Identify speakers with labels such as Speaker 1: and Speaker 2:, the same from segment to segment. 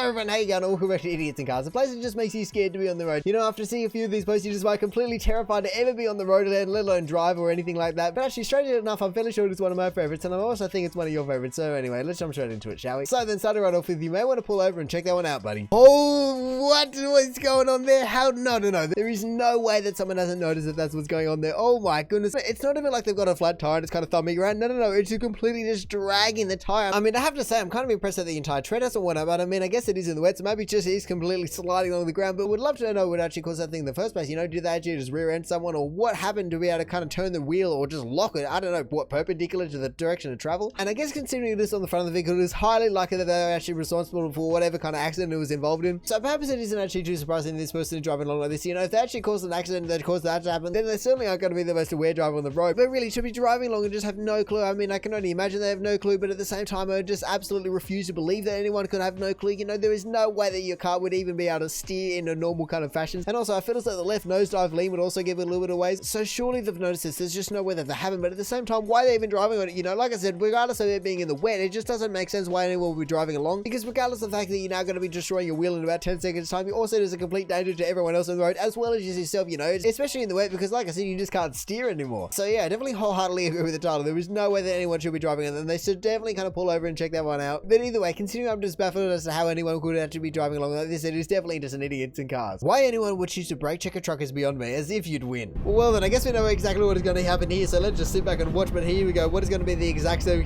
Speaker 1: everyone, how you going? Welcome back to Idiots in Cars, a place that just makes you scared to be on the road. You know, after seeing a few of these posts, you just might completely terrified to ever be on the road again, let alone drive or anything like that. But actually, strangely enough, I'm fairly sure it's one of my favorites, and I also think it's one of your favorites. So anyway, let's jump straight into it, shall we? So then, starting right off with, you may want to pull over and check that one out, buddy. Oh, what was going on there? How? No. There is no way that someone hasn't noticed that that's what's going on there. Oh my goodness. It's not even like they've got a flat tire and it's kind of thumbing around. No. It's just completely just dragging the tire. I mean, I have to say, I'm kind of impressed that the entire tread hasn't worn out, but I mean, I guess it is in the wet, so maybe it just is completely sliding along the ground, but would love to know what actually caused that thing in the first place. You know, did they actually just rear end someone, or what happened to be able to kind of turn the wheel or just lock it? I don't know, what, perpendicular to the direction of travel? And I guess considering this on the front of the vehicle, it is highly likely that they're actually responsible for whatever kind of accident it was involved in. So perhaps it isn't actually too surprising this person driving along like this. You know, if they actually caused an accident that caused that to happen, then they certainly aren't going to be the most aware driver on the road. But really, should be driving along and just have no clue. I mean, I can only imagine they have no clue, but at the same time, I just absolutely refuse to believe that anyone could have no clue. You know, there is no way that your car would even be able to steer in a normal kind of fashion. And also, I feel as though the left nosedive lean would also give it a little bit of ways. So surely they've noticed this. There's just no way that they haven't. But at the same time, why are they even driving on it? You know, like I said, regardless of it being in the wet, it just doesn't make sense why anyone would be driving along. Because regardless of the fact that you're now going to be destroying your wheel in about 10 seconds time, you also there's a complete danger to everyone else on the road, as well as just yourself, you know, especially in the wet, because like I said, you just can't steer anymore. So yeah, definitely wholeheartedly agree with the title. There is no way that anyone should be driving on them. They should definitely kind of pull over and check that one out. But either way, considering I'm just baffled as to how anyone could actually be driving along like this, it is definitely just an idiots in cars. Why anyone would choose to brake check a truck is beyond me, as if you'd win. Well then, I guess we know exactly what is going to happen here, so let's just sit back and watch. But here we go. What is going to be the exact same?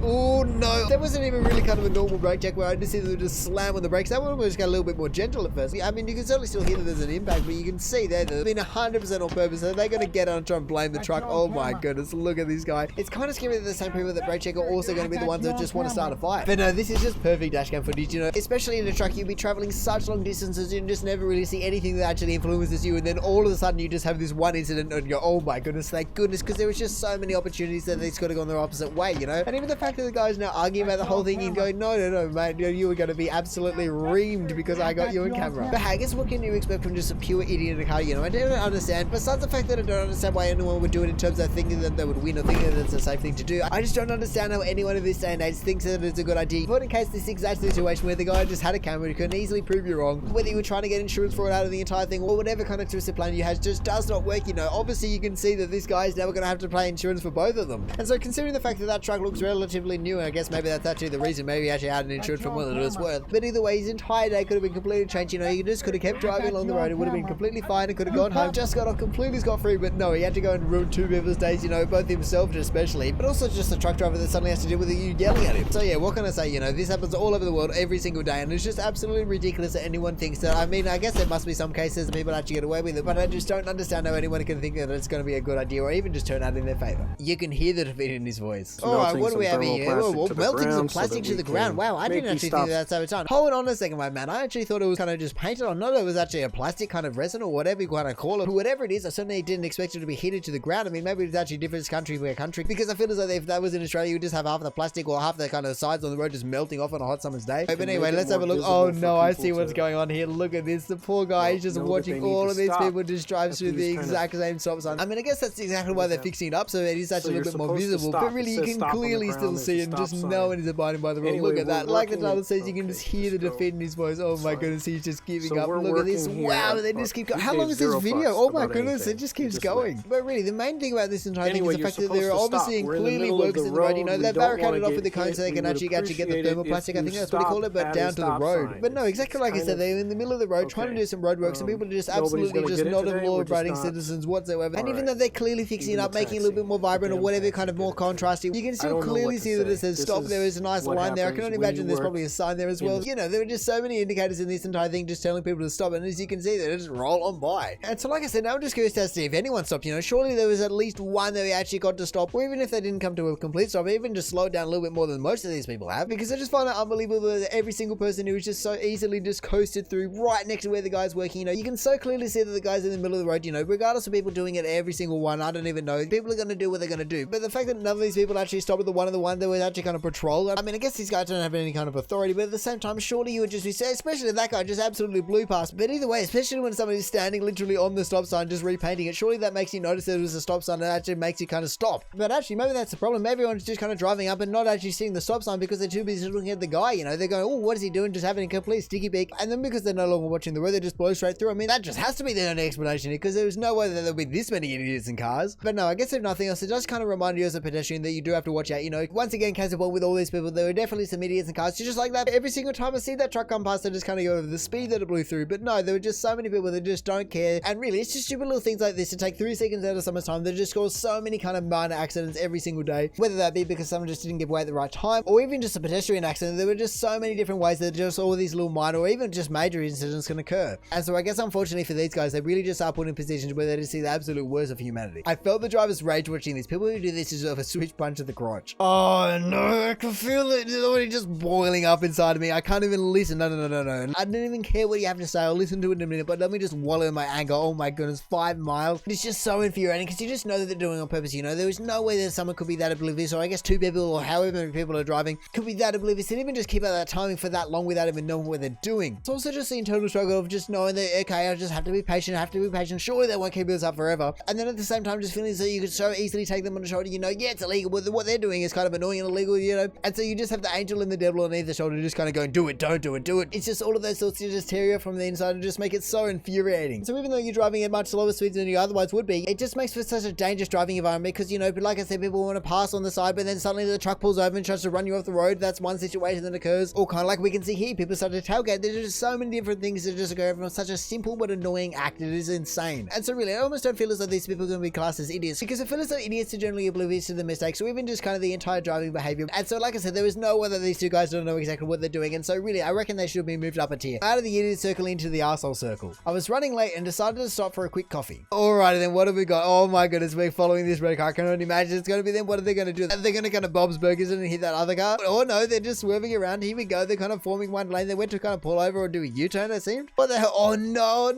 Speaker 1: Oh no, that wasn't even really kind of a normal brake check where I just see them just slam on the brakes. That one was got a little bit more gentle at first. I mean, you can certainly still hear that there's an impact, but you can see that they've been 100% on purpose. So they're going to get on and try and blame the truck. Oh my goodness, look at this guy. It's kind of scary that the same people that brake check are also going to be the ones that just want to start a fight. But no, this is just perfect dashcam footage, you know, especially in a truck. You'll be traveling such long distances, you just never really see anything that actually influences you, and then all of a sudden you just have this one incident and you go, oh my goodness, thank goodness, because there was just so many opportunities that they could have gone the opposite way, you know. And even the fact that the guy's now arguing about the whole thing and going, no, mate, you were going to be absolutely reamed because I got you on camera. But hey, I guess what can you expect from just a pure idiot in a car? You know, I don't understand. Besides the fact that I don't understand why anyone would do it in terms of thinking that they would win or thinking that it's a safe thing to do. I just don't understand how anyone in this day and age thinks that it's a good idea. But in case this exact situation where the guy just had a camera, he can easily prove you wrong, whether you were trying to get insurance for it out of the entire thing or whatever kind of twisted plan you had just does not work. You know, obviously you can see that this guy is never going to have to pay insurance for both of them. And so considering the fact that that truck looks relatively new, and I guess maybe that's actually the reason, maybe he actually had an insurance for more than it was worth. But either way, his entire day could have been completely changed. You know, he just could have kept driving along the road. It would have been completely fine and could have gone home, just got off completely scot-free. But no, he had to go and ruin two people's days, you know, both himself especially, but also just the truck driver that suddenly has to deal with you yelling at him. So yeah, what can I say? You know, this happens all over the world every single day, and it's just absolutely ridiculous that anyone thinks that. I mean, I guess there must be some cases that people actually get away with it, but I just don't understand how anyone can think that it's going to be a good idea or even just turn out in their favor. You can hear the defeat in his voice. Alright, what do we have here? Melting some plastic to the ground. Wow, I didn't actually think that's how it's done. Hold on a second, my man. I actually thought it was kind of just painted on. No, it was actually a plastic kind of resin or whatever you want to call it. Whatever it is, I certainly didn't expect it to be heated to the ground. I mean, maybe it's actually different country per country, because I feel as though if that was in Australia, you would just have half the plastic or half the kind of sides on the road just melting off on a hot summer's day. But anyway, let's have a look. Oh no, I see what's going on here. Look at this. The poor guy is just watching all of these people just drive through the exact same stop sign. I mean, I guess that's exactly why they're fixing it up, so it is actually a little bit more visible. But really, you can clearly still see him. Just no one is abiding by the rule. Look at that. Like the title says, you can just hear the defeat in his voice. Oh my goodness, he's just giving up. Look at this. Wow, they just keep going. How long is this video? Oh my goodness, it just keeps going. But really, the main thing about this entire thing is the fact that there are obviously clearly workers in the road. You know, they're barricaded off with the cone so they can actually get the thermoplastic. I think that's what they call it, but down to the road. But no, exactly like I said, they're in the middle of the road trying to do some road work. Some people are just absolutely just not law-abiding citizens whatsoever. And even though they're clearly fixing it up, making it a little bit more vibrant or whatever kind of more contrasty, you can still clearly see that it says stop. There is a nice line there. I can only imagine there's probably a sign there as well. You know, there are just so many indicators in this entire thing just telling people to stop, and as you can see, they just roll on by. And so like I said, now I'm just curious to see if anyone stopped. You know, surely there was at least one that we actually got to stop, or even if they didn't come to a complete stop, even just slow it down a little bit more than most of these people have, because I just find it unbelievable that every single person who is just so easily just coasted through right next to where the guy's working. You know, you can so clearly see that the guy's in the middle of the road, you know, regardless of people doing it every single one. I don't even know. People are going to do what they're going to do. But the fact that none of these people actually stopped at the one that was actually kind of patrol. I mean, I guess these guys don't have any kind of authority, but at the same time, surely you would just be, especially if that guy just absolutely blew past. But either way, especially when somebody's standing literally on the stop sign just repainting it, surely that makes you notice that it was a stop sign that actually makes you kind of stop. But actually, maybe that's the problem. Maybe everyone's just kind of driving up and not actually seeing the stop sign because they're too busy looking at the guy. You know, they're going, oh, what is he doing? and just having a complete sticky beak, and then because they're no longer watching the road, they just blow straight through. I mean, that just has to be the only explanation here, because there's no way that there'll be this many idiots in cars. But no, I guess if nothing else, it does kind of remind you as a pedestrian that you do have to watch out, you know. Once again, case of point with all these people, there were definitely some idiots in cars, just like that. Every single time I see that truck come past, I just kind of go over the speed that it blew through. But no, there were just so many people that just don't care, and really, it's just stupid little things like this to take 3 seconds out of someone's time that just cause so many kind of minor accidents every single day, whether that be because someone just didn't give way at the right time, or even just a pedestrian accident. There were just so many different ways that just all these little minor or even just major incidents can occur. And so I guess unfortunately for these guys, they really just are put in positions where they just see the absolute worst of humanity. I felt the driver's rage watching these. People who do this deserve a switch punch to the crotch. Oh no, I can feel it. It's already just boiling up inside of me. I can't even listen. No. I don't even care what you have to say. I'll listen to it in a minute, but let me just wallow in my anger. Oh my goodness, 5 miles. It's just so infuriating because you just know that they're doing it on purpose. You know, there is no way that someone could be that oblivious, or I guess 2 people or however many people are driving could be that oblivious and even just keep out that timing for that long without even knowing what they're doing. It's also just the internal struggle of just knowing that, okay, I just have to be patient, surely they won't keep this up forever. And then at the same time, just feeling that you could so easily take them on the shoulder, you know, yeah, it's illegal, but what they're doing is kind of annoying and illegal, you know. And so you just have the angel and the devil on either shoulder just kind of going, do it, don't do it, do it. It's just all of those thoughts that just tear you from the inside and just make it so infuriating. So even though you're driving at much slower speeds than you otherwise would be, it just makes for such a dangerous driving environment because, you know, but like I said, people want to pass on the side, but then suddenly the truck pulls over and tries to run you off the road. That's one situation that occurs. Or kind of like we can see here, people start to tailgate. There's just so many different things that just occur from such a simple but annoying act. It is insane. And so really, I almost don't feel as though these people are going to be classed as idiots, because I feel as though idiots are generally oblivious to the mistakes or even just kind of the entire driving behavior. And so like I said, there is no way that these 2 guys don't know exactly what they're doing. And so really, I reckon they should be moved up a tier, out of the idiot circle into the arsehole circle. I was running late and decided to stop for a quick coffee. Alrighty then, what have we got? Oh my goodness, we're following this red car. I can only imagine it's going to be them. What are they going to do? They're going to kind of Bob's Burgers and hit that other car? Oh no, they're just swerving around. Here we go. They're kind of forming one lane. They went to kind of pull over or do a U-turn, it seemed. What the hell? Oh no,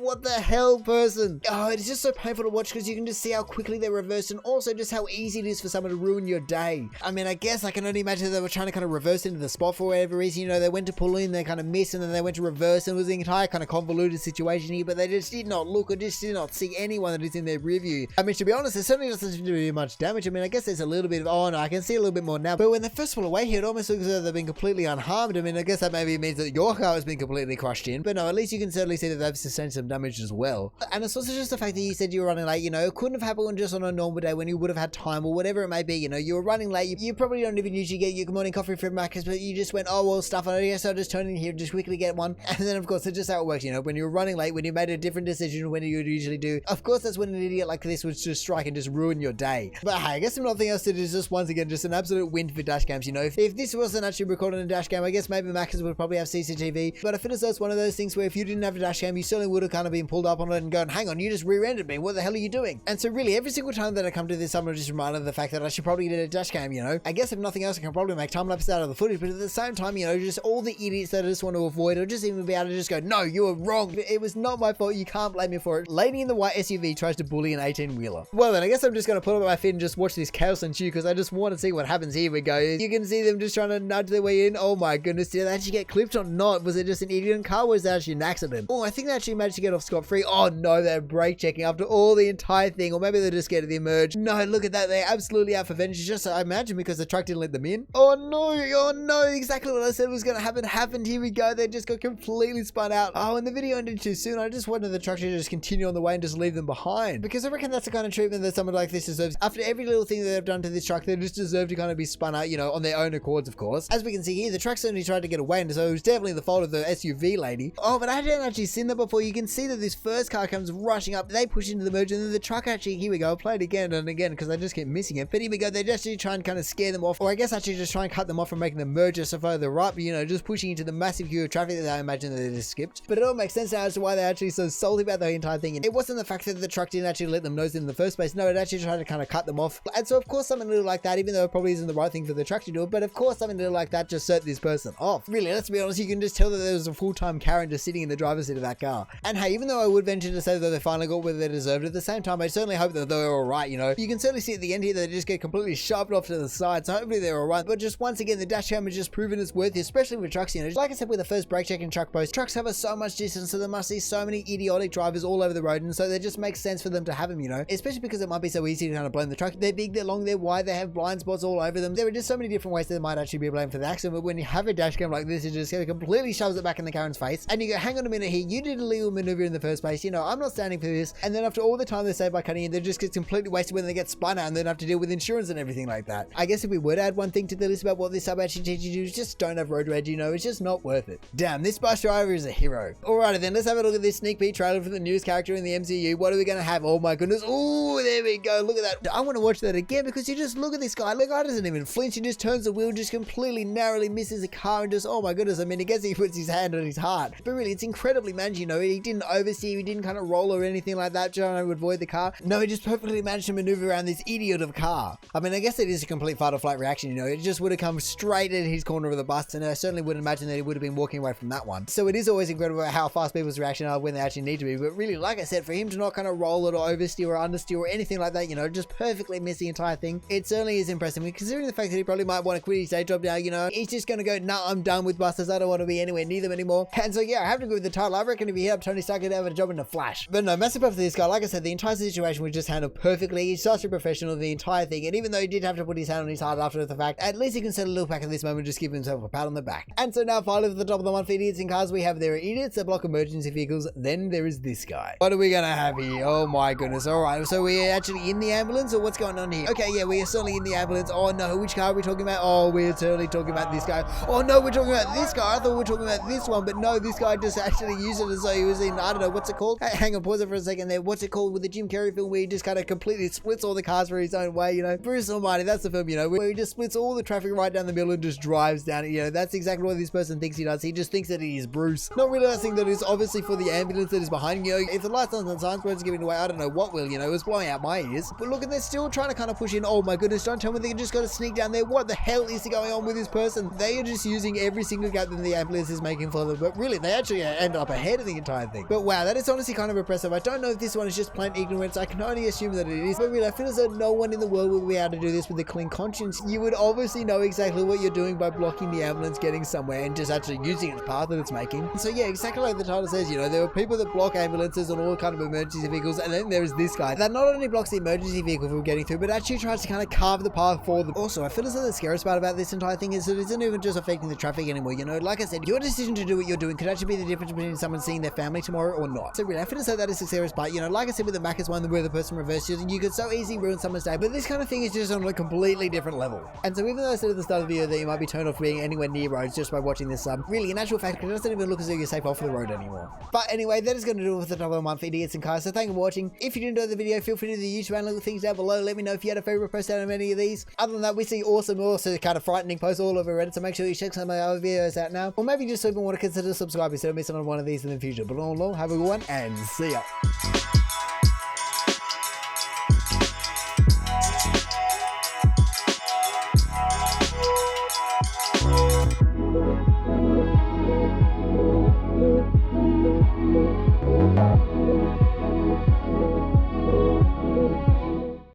Speaker 1: what the hell, person? Oh, it's just so painful to watch because you can just see how quickly they reverse and also just how easy it is for someone to ruin your day. I mean, I guess I can only imagine they were trying to kind of reverse into the spot for whatever reason. You know, they went to pull in, they kind of missed, and then they went to reverse, and it was the entire kind of convoluted situation here, but they just did not look or just did not see anyone that is in their rear view. I mean, to be honest, there certainly doesn't seem to be much damage. I mean, I guess there's a little bit of, oh no, I can see a little bit more now, but when they first pull away here, it almost looks as though they've been completely unharmed. I mean, I guess that maybe means that your car has been completely crushed in, but no, at least you can certainly see that they've sustained some damage as well. And it's also just the fact that you said you were running late, you know, it couldn't have happened just on a normal day when you would have had time or whatever it may be, you know, you were running late, you probably don't even usually get your good morning coffee from Macca's, but you just went, oh well, stuff, I guess I'll just turn in here, just quickly get one. And then of course, it's just how it works, you know, when you're running late, when you made a different decision when you would usually do, of course that's when an idiot like this would just strike and just ruin your day. But hey, I guess if nothing else, it is just once again just an absolute win for dash cams, you know. If this wasn't actually recorded on a dash cam, I guess maybe Macca's would probably have CCTV, but I feel as though it's one of those things where if you didn't have a dash cam, you certainly would have kind of been pulled up on it and gone, hang on, you just rear-ended me, what the hell are you doing? And so really, every single time that I come to this, I'm just reminded of the fact that I should probably get a dash cam, you know. I guess if nothing else, I can probably make time lapses out of the footage, but at the same time, you know, just all the idiots that I just want to avoid, or just even be able to just go, no, you were wrong, it was not my fault, you can't blame me for it. Lady in the white SUV tries to bully an 18-wheeler. Well then, I guess I'm just going to put up my feet and just watch this chaos ensue, because I just want to see what happens. Here we go. You can see them just trying to nudge their way in. Oh my goodness, did they actually get clipped or not? Was it just an idiot car, or was that actually an accident? Oh, I think they actually managed to get off scot-free. Oh no, they're brake checking after all the entire thing, or maybe they're just scared of the emerge. No, look at that, they're absolutely out for vengeance, just I imagine because the truck didn't let them in. Oh no, exactly what I said was going to happen happened. Here we go, they just got completely spun out. Oh, and the video ended too soon. I just wanted the truck to just continue on the way and just leave them behind, because I reckon that's the kind of treatment that someone like this deserves. After every little thing that they've done to this truck, they just deserve to kind of be spun out, you know, on their own accords, of course. As we can see here, the truck certainly tried to get away, and so it was definitely the fault of the SUV lady. Oh, but I hadn't actually seen that before. You can see that this first car comes rushing up, they push into the merge, and then the truck actually, here we go, play it again and again because I just keep missing it. But here we go, they just actually try and kind of scare them off, or I guess actually just try and cut them off from making them merge just further up, you know, just pushing into the massive queue of traffic that I imagine that they just skipped. But it all makes sense now as to why they're actually so salty about the entire thing. And it wasn't the fact that the truck didn't actually let them nose in the first place. No, it actually tried to kind of cut them off. And so of course something little like that, even though it probably isn't the right thing for the truck to do it, but of course something little like that just set this person off. Really, let's be honest, you can just tell that there was a full-time Karen just sitting in the driver's seat of that car. And hey, even though I would venture to say that they finally got what they deserved, at the same time I certainly hope that they're alright, you know. You can certainly see at the end here that they just get completely shoved off to the side, so hopefully they're alright. But just once again, the dash cam has just proven its worth, especially with trucks, you know. Like I said with the first brake check and truck post, trucks cover so much distance, so there must be so many idiotic drivers all over the road, and so it just makes sense for them to have them, you know, especially because it might be so easy to kind of blame the truck. They're big, they're long, they're wide, they have blind spots all over them. There are just so many different ways that they might actually be blamed for the accident, but when you have a dash cam like this, it just completely shoves it back in the Karen's face. And you go, hang on a minute here, you did a legal maneuver in the first place. You know, I'm not standing for this. And then after all the time they save by cutting in, they just get completely wasted when they get spun out and then have to deal with insurance and everything like that. I guess if we were to add one thing to the list about what this sub actually teaches you, is just don't have road rage, you know, it's just not worth it. Damn, this bus driver is a hero. Alrighty then, let's have a look at this sneak peek trailer for the newest character in the MCU. What are we gonna have? Oh my goodness. Oh, there we go. Look at that. I want to watch that again because you just look at this guy. The guy doesn't even flinch. He just turns the wheel, just completely narrowly misses a car and just, oh my goodness. I mean, I guess he puts his hand on his heart. But really, it's incredibly managed, you know. He didn't oversteer. He didn't kind of roll or anything like that trying to avoid the car. No, he just perfectly managed to maneuver around this idiot of a car. I mean, I guess it is a complete fight or flight reaction, you know. It just would have come straight at his corner of the bus, and I certainly wouldn't imagine that he would have been walking away from that one. So it is always incredible how fast people's reaction are when they actually need to be. But really, like I said, for him to not kind of roll it or oversteer or understeer or anything like that, you know, just perfectly miss the entire thing, it certainly is impressive. I mean, considering the fact that he probably might want to quit his day job now, you know, he's just going to go, nah, I'm done with buses. I don't want to be anywhere near them anymore. And so, yeah, I have to go with the title. I reckon if he had Tony Stark, he'd have a job in a flash. But no, massive props for this guy. Like I said, the entire situation was just handled perfectly. He's such a professional, the entire thing. And even though he did have to put his hand on his heart after the fact, at least he can settle a little back at this moment and just give himself a pat on the back. And so now, finally, at the top of the month for idiots in cars, we have there are idiots that block emergency vehicles. Then there is this guy. What are we going to have here? Oh my goodness. All right. So we're actually in the ambulance, or what's going on here? Okay, yeah, we are certainly in the ambulance. Oh no, which car are we talking about? Oh, we're certainly talking about this guy. Oh no, we're talking about this guy. I thought we were talking about this one, but no, this guy just actually used it as though he was in, I don't know, what's it called? Hey, hang on, pause it for a second there. What's it called with the Jim Carrey film where he just kind of completely splits all the cars for his own way, you know? Bruce Almighty, that's the film, you know, where he just splits all the traffic right down the middle and just drives down it, you know? That's exactly what this person thinks he does. He just thinks that he is Bruce. Not realizing that it's obviously for the ambulance that is behind him, you know? If the lights on and signs weren't giving away, I don't know what will, you know? It's blowing out my ears. But look, and they're still trying to kind of push in. Oh my goodness, don't tell me they just got to sneak down there. What the hell is going on with this person? They are just using every single gap that the ambulance is making for them. But really, they actually end up ahead of the entire thing. But wow, that is honestly kind of impressive. I don't know if this one is just plain ignorance. I can only assume that it is. But really, I feel as though no one in the world will be able to do this with a clean conscience. You would obviously know exactly what you're doing by blocking the ambulance getting somewhere and just actually using its path that it's making. So yeah, exactly like the title says, you know, there are people that block ambulances and all kind of emergency vehicles, and then there is this guy that not only blocks the emergency vehicle from getting through, but actually tries to kind of carve the path for them. Also, I feel as though the scariest part about this entire thing is that it isn't even just affecting the traffic anymore, you know? Like I said, your decision to do what you're doing could actually be the difference between someone seeing their family tomorrow or not. So really, I feel as though that is the scariest part. You know, like I said with the Macca's one where the person reversed you could so easily ruin someone's day, but this kind of thing is just on a completely different level. And so even though I said at the start of the video that you might be turned off being anywhere near roads just by watching this sub, really, in actual fact, it doesn't even look as though you're safe off the road anymore. But anyway, that is going to do it for the top of the month for idiots and cars. So thank you for watching. If you did enjoy the video, feel free to do the YouTube and little things down below. Let me know if you had a favorite post out of any of these. Other than that, we see awesome, also kind of frightening posts all over Reddit, so make sure you check some of my other videos out now. Or maybe just even want to consider subscribing so you don't miss on one of these in the future. But all in all, have a good one and see ya.